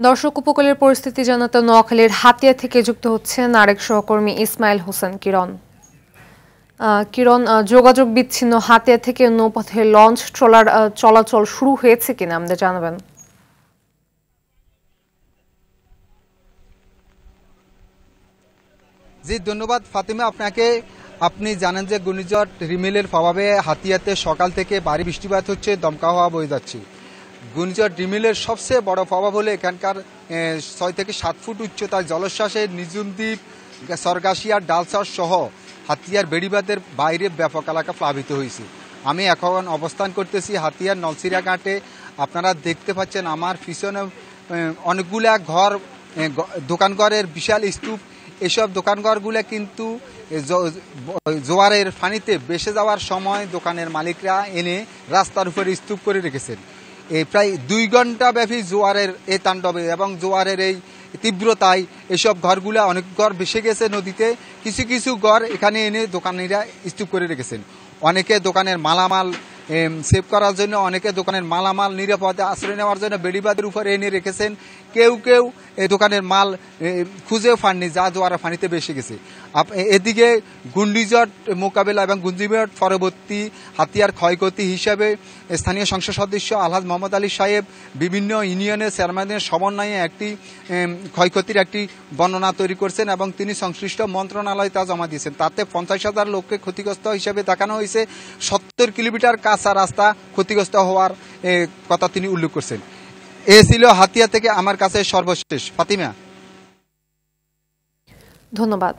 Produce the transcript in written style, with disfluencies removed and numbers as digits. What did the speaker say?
দর্শক, উপকূলের পরিস্থিতি জানাতে নোয়াখালীর হাতিয়া থেকে যুক্ত হচ্ছেন আরেক সহকর্মী ইসমাইল হোসেন কিরণ। যোগাযোগ বিচ্ছিন্ন হাতিয়া থেকে নৌপথে লঞ্চ ট্রলার চলাচল শুরু হয়েছে কিনা আমাদের জানাবেন। জি, ধন্যবাদ ফাতিমা আপনাকে। আপনি জানেন যে ঘূর্ণিঝড় রিমেলের প্রভাবে হাতিয়াতে সকাল থেকে ভারী বৃষ্টিপাত হচ্ছে, দমকা হাওয়া বয়ে যাচ্ছে। ঘূর্ণিঝড় রিমেলের সবচেয়ে বড় প্রভাব হলো এখানকার 6 থেকে 7 ফুট উচ্চতায় জলোচ্ছ্বাসে নিজুম দ্বীপ, সরগাছিয়া, ডালসার সহ হাতিয়ার বেড়িবাঁধের বাইরে ব্যাপক এলাকা প্লাবিত হয়েছে। আমি এখন অবস্থান করতেছি হাতিয়ার নলছিরা ঘাটে। আপনারা দেখতে পাচ্ছেন আমার পিছনে অনেকগুলা ঘর, দোকানঘরের বিশাল স্তূপ। এসব দোকানঘরগুলো কিন্তু জোয়ারের পানিতে ভেসে যাওয়ার সময় দোকানের মালিকরা এনে রাস্তার উপরে স্তূপ করে রেখেছেন। এই প্রায় 2 ঘন্টা ব্যাপী জোয়ারের এই তাণ্ডবে এবং জোয়ারের এই তীব্রতায় এসব ঘরগুলা, অনেক ঘর ভেসে গেছে নদীতে। কিছু কিছু ঘর এখানে এনে দোকানিরা স্তূপ করে রেখেছেন। অনেকে দোকানের মালামাল সেভ করার জন্য, অনেকে দোকানের মালামাল নিরাপদে আশ্রয় নেওয়ার জন্য বেড়িবাঁধের উপরে এনে রেখেছেন। কেউ কেউ এই দোকানের মাল খুঁজেও পাননি, যা জোয়ারের পানিতে ভেসে গেছে। এদিকে ঘূর্ণিঝড় মোকাবেলা এবং ঘূর্ণিঝড় পরবর্তী হাতিয়ার ক্ষয়ক্ষতি হিসাবে স্থানীয় সংসদ সদস্য আলহাজ মোহাম্মদ আলী সাহেব বিভিন্ন ইউনিয়নের চেয়ারম্যানের সমন্বয়ে একটি ক্ষয়ক্ষতির একটি বর্ণনা তৈরি করছেন এবং তিনি সংশ্লিষ্ট মন্ত্রণালয়ে তা জমা দিয়েছেন। তাতে 50,000 লোককে ক্ষতিগ্রস্ত হিসাবে দেখানো হয়েছে। 70 কিলোমিটার কাঁচা রাস্তা ক্ষতিগ্রস্ত হওয়ার কথা তিনি উল্লেখ করছেন। এ ছিল হাতিয়া থেকে আমার কাছে সর্বশেষ। ফাতিমা, ধন্যবাদ।